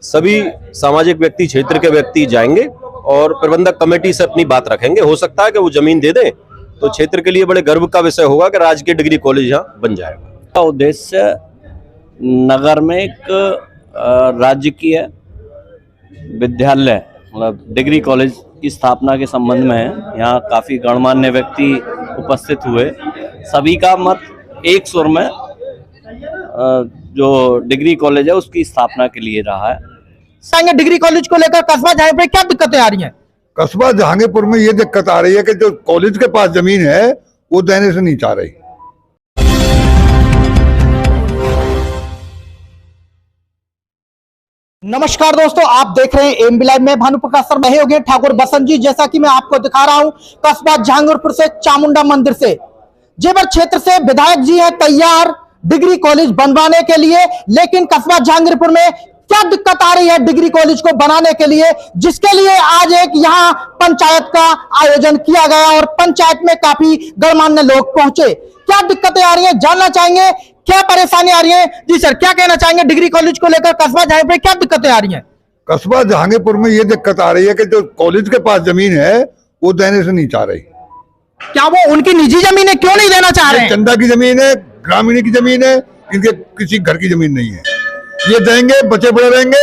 सभी सामाजिक व्यक्ति, क्षेत्र के व्यक्ति जाएंगे और प्रबंधक कमेटी से अपनी बात रखेंगे। हो सकता है कि वो जमीन दे दें तो क्षेत्र के लिए बड़े गर्व का विषय होगा कि राजकीय डिग्री कॉलेज यहाँ बन जाएगा। उद्देश्य नगर में एक राजकीय विद्यालय मतलब डिग्री कॉलेज की स्थापना के संबंध में है। यहाँ काफी गणमान्य व्यक्ति उपस्थित हुए। सभी का मत एक सुर में जो डिग्री कॉलेज है उसकी स्थापना के लिए रहा है। डिग्री कॉलेज को लेकर कस्बा जहांगीरपुर में क्या दिक्कतें आ रही हैं? कस्बा जहांगीरपुर में ये दिक्कत आ रही है कि जो कॉलेज के पास जमीन है वो देने से नहीं चाह रही। नमस्कार दोस्तों, आप देख रहे हैं एएमबी लाइव में भानुप्रकाश शर्मा है योगेश ठाकुर बसंत जी। जैसा कि मैं आपको दिखा रहा हूं कस्बा जहांगीरपुर से चामुंडा मंदिर से जेवर क्षेत्र से विधायक जी हैं तैयार डिग्री कॉलेज बनवाने के लिए, लेकिन कस्बा जहांगीरपुर में क्या दिक्कत आ रही है डिग्री कॉलेज को बनाने के लिए, जिसके लिए आज एक यहाँ पंचायत का आयोजन किया गया और पंचायत में काफी गणमान्य लोग पहुंचे। क्या दिक्कतें आ रही हैं जानना चाहेंगे, क्या परेशानी आ रही है? जी सर, क्या कहना चाहेंगे डिग्री कॉलेज को लेकर कस्बा जहांगीरपुर में क्या दिक्कतें आ रही हैं? कस्बा जहांगीरपुर में ये दिक्कत आ रही है कि जो कॉलेज के पास जमीन है वो देने से नहीं चाह रही। क्या वो उनकी निजी जमीन है, क्यों नहीं देना चाह रहे हैं? चंदा की जमीन है, ग्रामीण की जमीन है, इनके किसी घर की जमीन नहीं है। ये देंगे, बचे पड़े रहेंगे।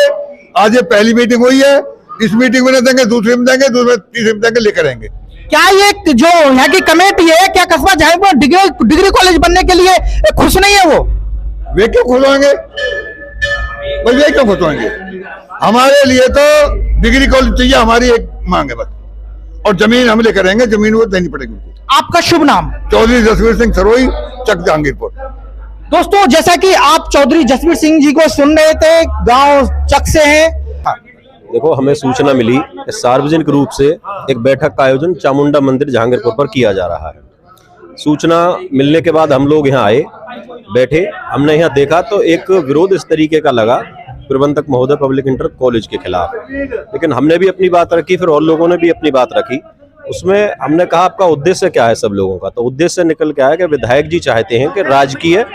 आज ये पहली मीटिंग हुई है, इस मीटिंग में नहीं देंगे, दूसरी में देंगे, दूसरी तीसरी में देंगे, लेकर रहेंगे। क्या ये जो यहाँ की कमेटी है, क्या कस्बा जहांगीरपुर डिग्री कॉलेज बनने के लिए खुश नहीं है? वो वे क्यों खुश होंगे? वे क्यों खुश होंगे? हमारे लिए तो डिग्री कॉलेज चाहिए, हमारी एक मांग है बस, और जमीन हम लेकर रहेंगे, जमीन वो देनी पड़ेगी। आपका शुभ नाम? चौधरी जसवीर सिंह सरोई, चक जहांगीरपुर। दोस्तों, जैसा कि आप चौधरी जसवीर सिंह जी को सुन रहे थे, गांव चक से हैं। देखो, हमें सूचना मिली कि सार्वजनिक रूप से एक बैठक का आयोजन चामुंडा मंदिर जहांगीरपुर पर किया जा रहा है। सूचना मिलने के बाद हम लोग यहाँ आए, बैठे, हमने यहाँ देखा तो एक विरोध इस तरीके का लगा प्रबंधक महोदय पब्लिक इंटर कॉलेज के खिलाफ। लेकिन हमने भी अपनी बात रखी, फिर और लोगों ने भी अपनी बात रखी। उसमें हमने कहा आपका उद्देश्य क्या है सब लोगों का? तो उद्देश्य निकल के आया कि विधायक जी चाहते हैं कि राजकीय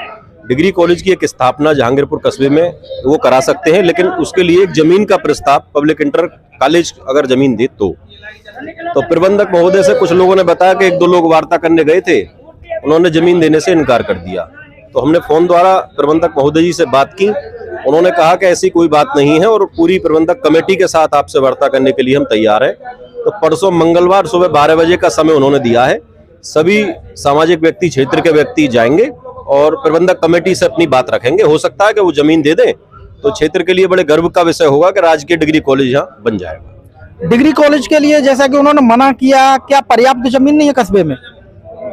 डिग्री कॉलेज की एक स्थापना जहांगीरपुर कस्बे में वो करा सकते हैं, लेकिन उसके लिए एक जमीन का प्रस्ताव पब्लिक इंटर कॉलेज अगर जमीन दे तो प्रबंधक महोदय से कुछ लोगों ने बताया कि एक दो लोग वार्ता करने गए थे, उन्होंने जमीन देने से इनकार कर दिया। तो हमने फोन द्वारा प्रबंधक महोदय जी से बात की, उन्होंने कहा कि ऐसी कोई बात नहीं है और पूरी प्रबंधक कमेटी के साथ आपसे वार्ता करने के लिए हम तैयार हैं। तो परसों मंगलवार सुबह 12 बजे का समय उन्होंने दिया है। सभी सामाजिक व्यक्ति, क्षेत्र के व्यक्ति जाएंगे और प्रबंधक कमेटी से अपनी बात रखेंगे। हो सकता है कि वो जमीन दे दें तो क्षेत्र के लिए बड़े गर्व का विषय होगा कि राजकीय डिग्री कॉलेज यहाँ बन जाएगा। डिग्री कॉलेज के लिए जैसा कि उन्होंने मना किया, क्या पर्याप्त जमीन नहीं है कस्बे में?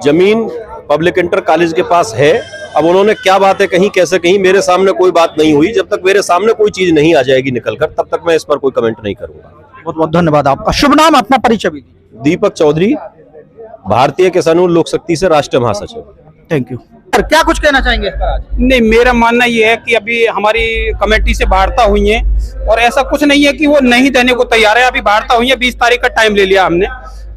जमीन पब्लिक इंटर कॉलेज के पास है। अब उन्होंने क्या बातें कही, कैसे कही, मेरे सामने कोई बात नहीं हुई। जब तक मेरे सामने कोई चीज नहीं आ जाएगी निकलकर, तब तक मैं इस पर कोई कमेंट नहीं करूंगा। बहुत बहुत धन्यवाद। आपका शुभ नाम, अपना परिचय भी दीजिए। दीपक चौधरी, भारतीय किसानों लोक शक्ति से राष्ट्रीय महासचिव। Thank you. क्या कुछ कहना चाहेंगे इस पर आज? नहीं, मेरा मानना ये है कि अभी हमारी कमेटी से वार्ता हुई है और ऐसा कुछ नहीं है कि वो नहीं देने को तैयार है। अभी वार्ता हुई है, 20 तारीख का टाइम ले लिया हमने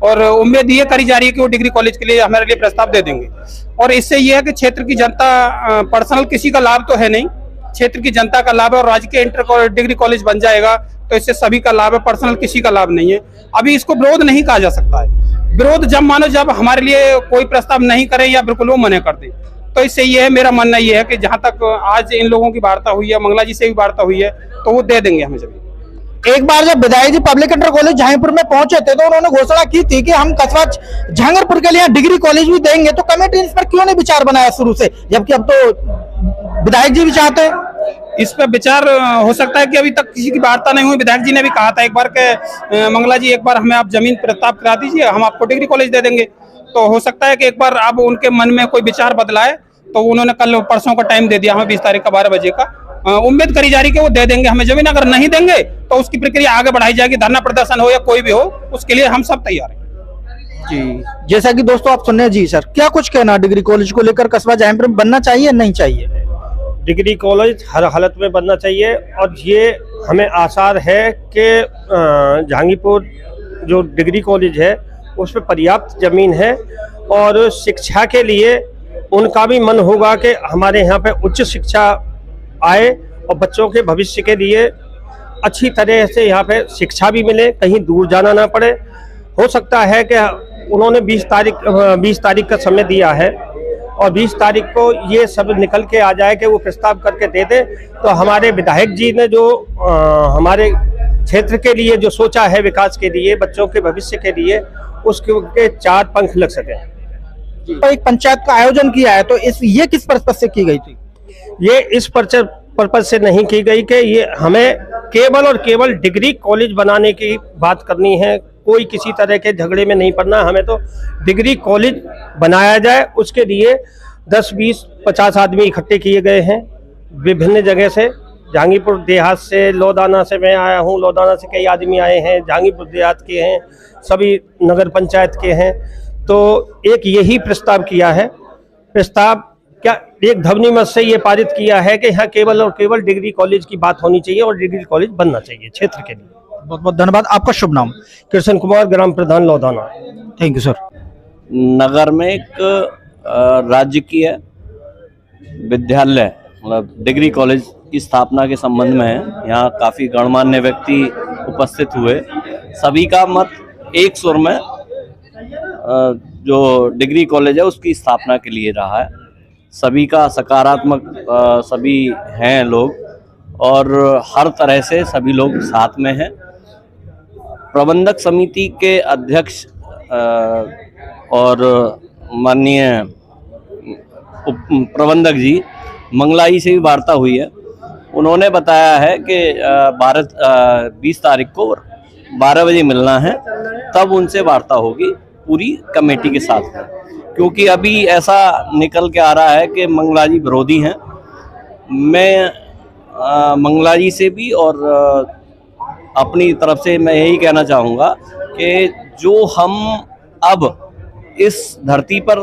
और उम्मीद ये करी जा रही है कि वो डिग्री कॉलेज के लिए हमारे लिए प्रस्ताव दे देंगे। और इससे ये है कि क्षेत्र की जनता, पर्सनल किसी का लाभ तो है नहीं, क्षेत्र की जनता का लाभ है और राजकीय इंटर डिग्री कॉलेज बन जाएगा तो इससे सभी का लाभ है, पर्सनल किसी का लाभ नहीं है। अभी इसको विरोध नहीं कहा जा सकता है। विरोध जब मानो जब हमारे लिए कोई प्रस्ताव नहीं करे या बिल्कुल वो मना कर दे। तो इससे ये है, मेरा मानना ये है कि जहां तक आज इन लोगों की वार्ता हुई है, मंगला जी से भी वार्ता हुई है, तो वो दे देंगे हमें जमीन। एक बार जब विधायक जी पब्लिक इंटर कॉलेज जहांगीरपुर में पहुंचे थे तो उन्होंने घोषणा की थी कि हम कस्बा जहांगीरपुर के लिए डिग्री कॉलेज भी देंगे। तो कमेटी इस पर क्यों नहीं विचार बनाया शुरू से, जबकि अब तो विधायक जी भी चाहते हैं? इस पर विचार हो सकता है कि अभी तक किसी की वार्ता नहीं हुई। विधायक जी ने भी कहा था एक बार के मंगला जी, एक बार हमें आप जमीन प्रस्ताव करा दीजिए, हम आपको डिग्री कॉलेज दे देंगे। तो हो सकता है कि एक बार अब उनके मन में कोई विचार बदला है, तो उन्होंने कल परसों का टाइम दे दिया हमें, 20 तारीख का 12 बजे का। उम्मीद करी जा रही कि वो दे देंगे हमें जमीन। अगर नहीं देंगे तो उसकी प्रक्रिया आगे बढ़ाई जाएगी, धरना प्रदर्शन हो या कोई भी हो, उसके लिए हम सब तैयार हैं। जी, जैसा कि दोस्तों आप सुन रहे हैं। जी सर, क्या कुछ कहना डिग्री कॉलेज को लेकर कस्बा जहांगीरपुर में बनना चाहिए नहीं चाहिए? डिग्री कॉलेज हर हालत में बनना चाहिए और ये हमें आसार है कि जहांगीरपुर जो डिग्री कॉलेज है उसमें पर्याप्त जमीन है और शिक्षा के लिए उनका भी मन होगा कि हमारे यहाँ पे उच्च शिक्षा आए और बच्चों के भविष्य के लिए अच्छी तरह से यहाँ पे शिक्षा भी मिले, कहीं दूर जाना ना पड़े। हो सकता है कि उन्होंने 20 तारीख का समय दिया है और 20 तारीख को ये सब निकल के आ जाए कि वो प्रस्ताव करके दे दे, तो हमारे विधायक जी ने जो हमारे क्षेत्र के लिए जो सोचा है विकास के लिए, बच्चों के भविष्य के लिए, उसके 4 पंख लग सके। तो एक पंचायत का आयोजन किया है, तो ये किस पर्पज से की गई थी? ये इस पर्पज से नहीं की गई कि ये हमें केवल और केवल डिग्री कॉलेज बनाने की बात करनी है, कोई किसी तरह के झगड़े में नहीं पड़ना। हमें तो डिग्री कॉलेज बनाया जाए, उसके लिए 10, 20, 50 आदमी इकट्ठे किए गए हैं विभिन्न जगह से। जहांगीरपुर देहात से, लौदाना से मैं आया हूँ, लौदाना से कई आदमी आए हैं, जहांगीरपुर देहात के हैं, सभी नगर पंचायत के हैं। तो एक यही प्रस्ताव किया है, प्रस्ताव क्या एक ध्वनि मत से ये पारित किया है कि यहाँ केवल और केवल डिग्री कॉलेज की बात होनी चाहिए और डिग्री कॉलेज बनना चाहिए क्षेत्र के लिए। बहुत बहुत धन्यवाद। आपका शुभ नाम? कृष्ण कुमार, ग्राम प्रधान लौदाना। Thank you sir. नगर में एक राजकीय विद्यालय मतलब डिग्री कॉलेज की स्थापना के संबंध में है। यहाँ काफ़ी गणमान्य व्यक्ति उपस्थित हुए। सभी का मत एक सुर में जो डिग्री कॉलेज है उसकी स्थापना के लिए रहा है। सभी का सकारात्मक सभी हैं लोग और हर तरह से सभी लोग साथ में हैं। प्रबंधक समिति के अध्यक्ष और माननीय प्रबंधक जी मंगलाई से भी वार्ता हुई है। उन्होंने बताया है कि 20 तारीख को 12 बजे मिलना है, तब उनसे वार्ता होगी पूरी कमेटी के साथ में। क्योंकि अभी ऐसा निकल के आ रहा है कि मंगला जी विरोधी हैं। मैं मंगला जी से भी और अपनी तरफ से मैं यही कहना चाहूँगा कि जो हम अब इस धरती पर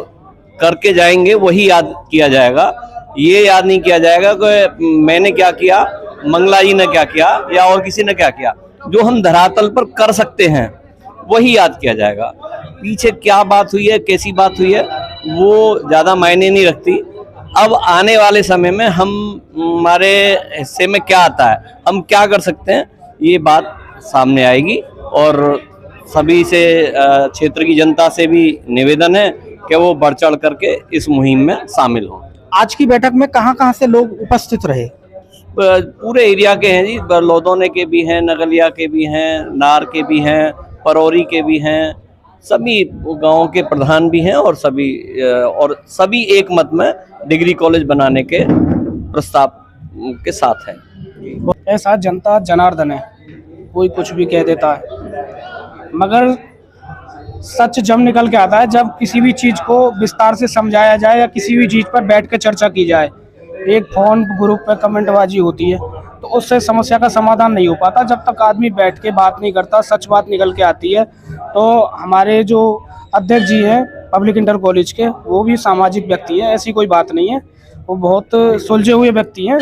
करके जाएंगे वही याद किया जाएगा। ये याद नहीं किया जाएगा कि मैंने क्या किया, मंगला जी ने क्या किया या और किसी ने क्या किया। जो हम धरातल पर कर सकते हैं वही याद किया जाएगा। पीछे क्या बात हुई है, कैसी बात हुई है, वो ज़्यादा मायने नहीं रखती। अब आने वाले समय में हमारे हिस्से में क्या आता है, हम क्या कर सकते हैं, ये बात सामने आएगी। और सभी से क्षेत्र की जनता से भी निवेदन है कि वो बढ़ चढ़ करके इस मुहिम में शामिल हों। आज की बैठक में कहां से लोग उपस्थित रहे? पूरे एरिया के हैं जी, लौदौने के भी हैं, नगलिया के भी हैं, नार के भी हैं, परौरी के भी हैं, सभी गांवों के प्रधान भी हैं और सभी एक मत में डिग्री कॉलेज बनाने के प्रस्ताव के साथ है। ऐसा जनता जनार्दन है, कोई कुछ भी कह देता है, मगर सच जब निकल के आता है जब किसी भी चीज़ को विस्तार से समझाया जाए या किसी भी चीज़ पर बैठ के चर्चा की जाए। एक फोन ग्रुप पे कमेंटबाजी होती है तो उससे समस्या का समाधान नहीं हो पाता। जब तक आदमी बैठ के बात नहीं करता, सच बात निकल के आती है। तो हमारे जो अध्यक्ष जी हैं पब्लिक इंटर कॉलेज के, वो भी सामाजिक व्यक्ति है, ऐसी कोई बात नहीं है, वो बहुत सुलझे हुए व्यक्ति हैं।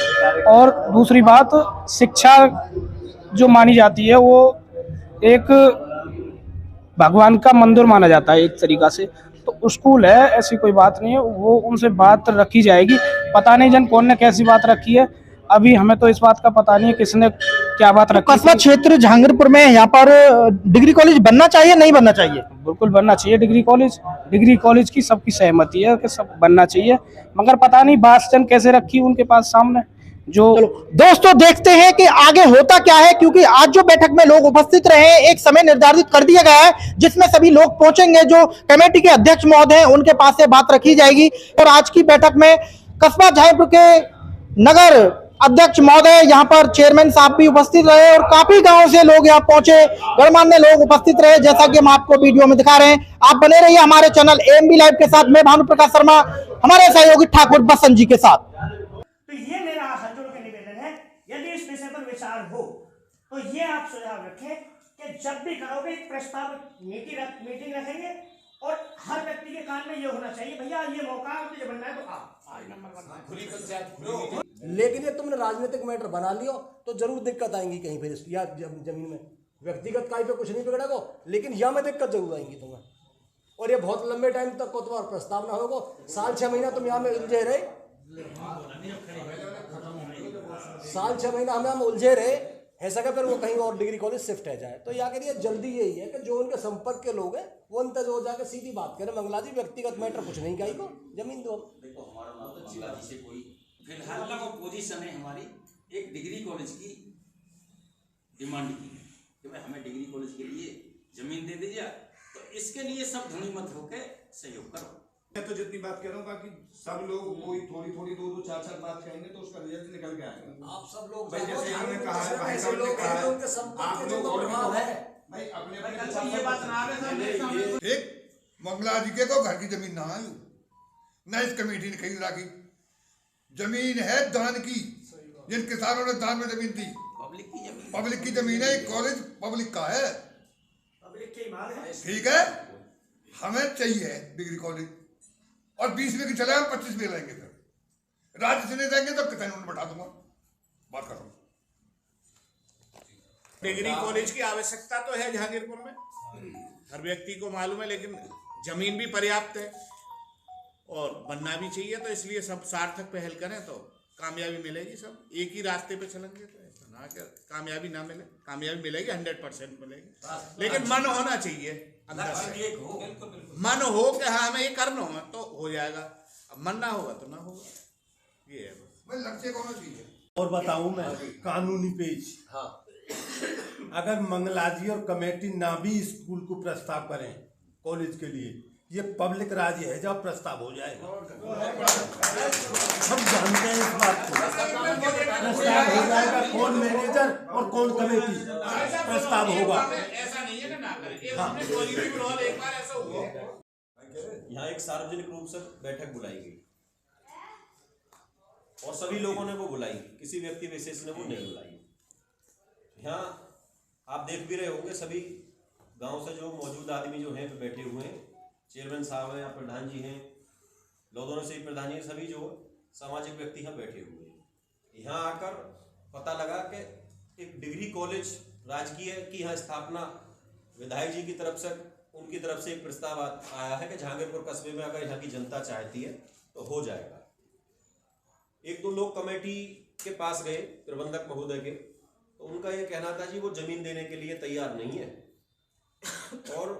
और दूसरी बात, शिक्षा जो मानी जाती है वो एक भगवान का मंदिर माना जाता है एक तरीका से। तो स्कूल है, ऐसी कोई बात नहीं है, वो उनसे बात रखी जाएगी। पता नहीं जन कौन ने कैसी बात रखी है, अभी हमें तो इस बात का पता नहीं है किसने क्या बात रखी। कस्बा क्षेत्र जहांगीरपुर में यहाँ पर डिग्री कॉलेज बनना चाहिए, नहीं बनना चाहिए? बिल्कुल बनना चाहिए डिग्री कॉलेज की सबकी सहमति है कि सब बनना चाहिए, मगर पता नहीं बात जन कैसे रखी उनके पास सामने। जो दोस्तों देखते हैं कि आगे होता क्या है, क्योंकि आज जो बैठक में लोग उपस्थित रहे हैं, एक समय निर्धारित कर दिया गया है जिसमें सभी लोग पहुंचेंगे। जो कमेटी के अध्यक्ष महोदय हैं उनके पास से बात रखी जाएगी। और आज की बैठक में कस्बा जहांगीरपुर के नगर अध्यक्ष महोदय, यहाँ पर चेयरमैन साहब भी उपस्थित रहे और काफी गांव से लोग यहाँ पहुंचे, गणमान्य लोग उपस्थित रहे, जैसा कि हम आपको वीडियो में दिखा रहे हैं। आप बने रहिए हमारे चैनल एएमबी लाइव के साथ। मैं भानु प्रकाश शर्मा, हमारे सहयोगी ठाकुर बसंत जी के साथ। तो ये मेरा हाथ जोड़ के निवेदन है, यदि इस विषय पर विचार हो तो ये आप सुझाव रखें कि जब भी करोगे एक प्रस्ताव मीटिंग रखेंगे और हर व्यक्ति के कान में ये होना चाहिए, भैया ये मौका मुझे बनना है तो आप खुली पंचायत। लेकिन ये तुमने राजनीतिक मैटर बना लियो तो जरूर दिक्कत आएंगी कहीं पर या जमीन में। व्यक्तिगत कार्य पे कुछ नहीं बिगड़ेगा, लेकिन यहाँ में दिक्कत जरूर आएंगी तुम्हें। और ये बहुत लंबे टाइम तक को तुम्हारा प्रस्ताव ना होगा, साल 6 महीना तुम यहाँ में उलझे रहे, साल 6 महीना हम उलझे रहे, है सके फिर वो कहीं और डिग्री कॉलेज शिफ्ट है जाए। तो या करिए जल्दी यही है कि जो उनके संपर्क के लोग हैं वो अंतर हो जाके सीधी बात करें, मंगला जी व्यक्तिगत मैटर कुछ नहीं कही को जमीन दो। देखो हमारा नाम तो जिला जी से कोई फिलहाल का पोजीशन है हमारी एक डिग्री कॉलेज की डिमांड की है कि भाई हमें डिग्री कॉलेज के लिए जमीन दे दीजिए, तो इसके लिए सब धनी मत होके सहयोग करो। मैं तो जितनी बात कह रहा हूँ, बाकी सब लोग कोई थोड़ी थोड़ी 2-2 4-4 बात कहेंगे तो उसका रिजल्ट निकल के आएगा। आप सब लोग भाई जैसे हमने कहा है, भाई साहब ने कहा है, आप लोग और भी भाई अपने ये बात ना आवे। ठीक, मंगला जी के को घर की जमीन ना आई ना इस कमेटी ने खरीद रखी, जमीन है दान की, जिन किसानों ने दान में जमीन दी, पब्लिक की जमीन है। कॉलेज पब्लिक का है, पब्लिक की माल है। ठीक है, हमें चाहिए डिग्री कॉलेज और 20 में की चले हम 25 में लेंगे, फिर राज्य से नहीं देंगे तो किसान उन्हें बैठा दूंगा। बात कर रहा हूँ, डिग्री कॉलेज की आवश्यकता तो है जहांगीरपुर में, हर व्यक्ति को मालूम है, लेकिन जमीन भी पर्याप्त है और बनना भी चाहिए। तो इसलिए सब सार्थक पहल करें तो कामयाबी मिलेगी। सब एक ही रास्ते पे चलेंगे तो ऐसा ना कि कामयाबी ना मिले, कामयाबी मिलेगी 100% मिलेगी, लेकिन मन होना चाहिए अंदर से, मन हो कि हाँ हमें ये करना हो तो हो जाएगा, अब मन ना होगा तो ना होगा, ये है बस। लक्ष्य होना चाहिए। और बताऊं मैं कानूनी पेज, अगर मंगलाजी और कमेटी ना भी स्कूल को प्रस्ताव करें कॉलेज के लिए, ये पब्लिक राजी है जब प्रस्ताव हो जाएगा। हम जानते हैं इस बात को, प्रस्ताव हो जाएगा, कौन मैनेजर और कौन कमेटी प्रस्ताव होगा। ऐसा नहीं है कि ना करें, ये हमने पॉजिटिव रोल एक बार ऐसा हुआ। यहाँ एक सार्वजनिक रूप से बैठक बुलाई गई और सभी लोगों ने वो बुलाई, किसी व्यक्ति विशेष ने वो नहीं बुलाई। यहाँ आप देख भी रहे होंगे सभी गांव से जो मौजूद आदमी जो हैं बैठे हुए हैं, चेयरमैन साहब हैं, प्रधान जी हैं, लौदौन से प्रधान जी, सभी जो सामाजिक व्यक्ति यहाँ बैठे हुए हैं। यहाँ आकर पता लगा कि एक डिग्री कॉलेज राजकीय की यहाँ स्थापना विधायक जी की तरफ से, उनकी तरफ से एक प्रस्ताव आया है कि जहांगीरपुर कस्बे में अगर यहाँ की जनता चाहती है तो हो जाएगा। एक दो लोग कमेटी के पास गए प्रबंधक महोदय के, तो उनका ये कहना था जी वो जमीन देने के लिए तैयार नहीं है, और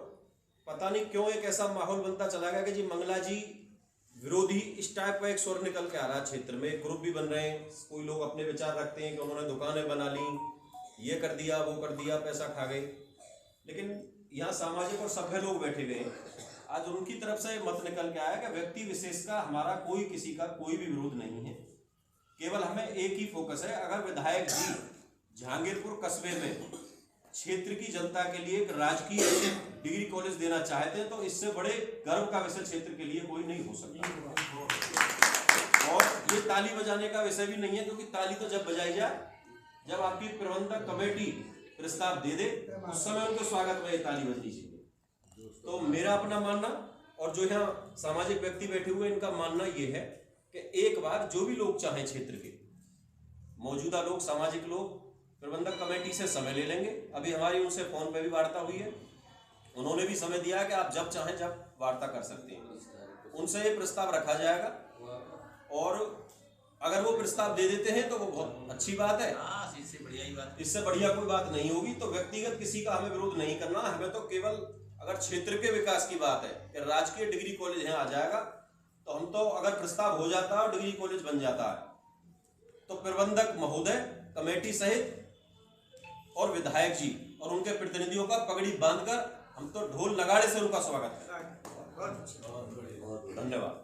पता नहीं क्यों एक ऐसा माहौल बनता चला गया कि जी मंगला जी विरोधी इस टाइप का एक स्वर निकल के आ रहा है। क्षेत्र में ग्रुप भी बन रहे हैं, कोई लोग अपने विचार रखते हैं कि उन्होंने दुकानें बना ली, ये कर दिया वो कर दिया, पैसा खा गए। लेकिन यहाँ सामाजिक और सभ्य लोग बैठे हुए हैं, आज उनकी तरफ से मत निकल के आया कि व्यक्ति विशेष का हमारा कोई किसी का कोई भी विरोध नहीं है, केवल हमें एक ही फोकस है, अगर विधायक जी जहांगीरपुर कस्बे में क्षेत्र की जनता के लिए एक राजकीय डिग्री कॉलेज देना चाहते हैं तो इससे बड़े गर्व का विषय क्षेत्र के लिए कोई नहीं हो सकता। और ये ताली बजाने का विषय भी नहीं है, क्योंकि ताली तो जब बजाई जाए जब आपकी प्रबंधक कमेटी प्रस्ताव दे दे, उस समय उनके स्वागत में ताली बजनी चाहिए। तो मेरा अपना मानना और जो यहाँ सामाजिक व्यक्ति बैठे हुए इनका मानना ये है कि एक बार जो भी लोग चाहें क्षेत्र के मौजूदा लोग, सामाजिक लोग, प्रबंधक कमेटी से समय ले लेंगे। अभी हमारी उनसे फोन पे भी वार्ता हुई है, उन्होंने भी समय दिया कि आप जब चाहें जब वार्ता कर सकते हैं। उनसे ये प्रस्ताव रखा जाएगा और अगर वो प्रस्ताव दे देते हैं तो वो बहुत अच्छी बात है, इससे बढ़िया कोई बात नहीं होगी। तो व्यक्तिगत किसी का हमें विरोध नहीं करना, हमें तो केवल अगर क्षेत्र के विकास की बात है कि राजकीय डिग्री कॉलेज यहाँ आ जाएगा तो हम तो, अगर प्रस्ताव हो जाता है और डिग्री कॉलेज बन जाता है तो प्रबंधक महोदय, कमेटी सहित और विधायक जी और उनके प्रतिनिधियों का पगड़ी बांधकर हम तो ढोल नगाड़े से उनका स्वागत करें। धन्यवाद।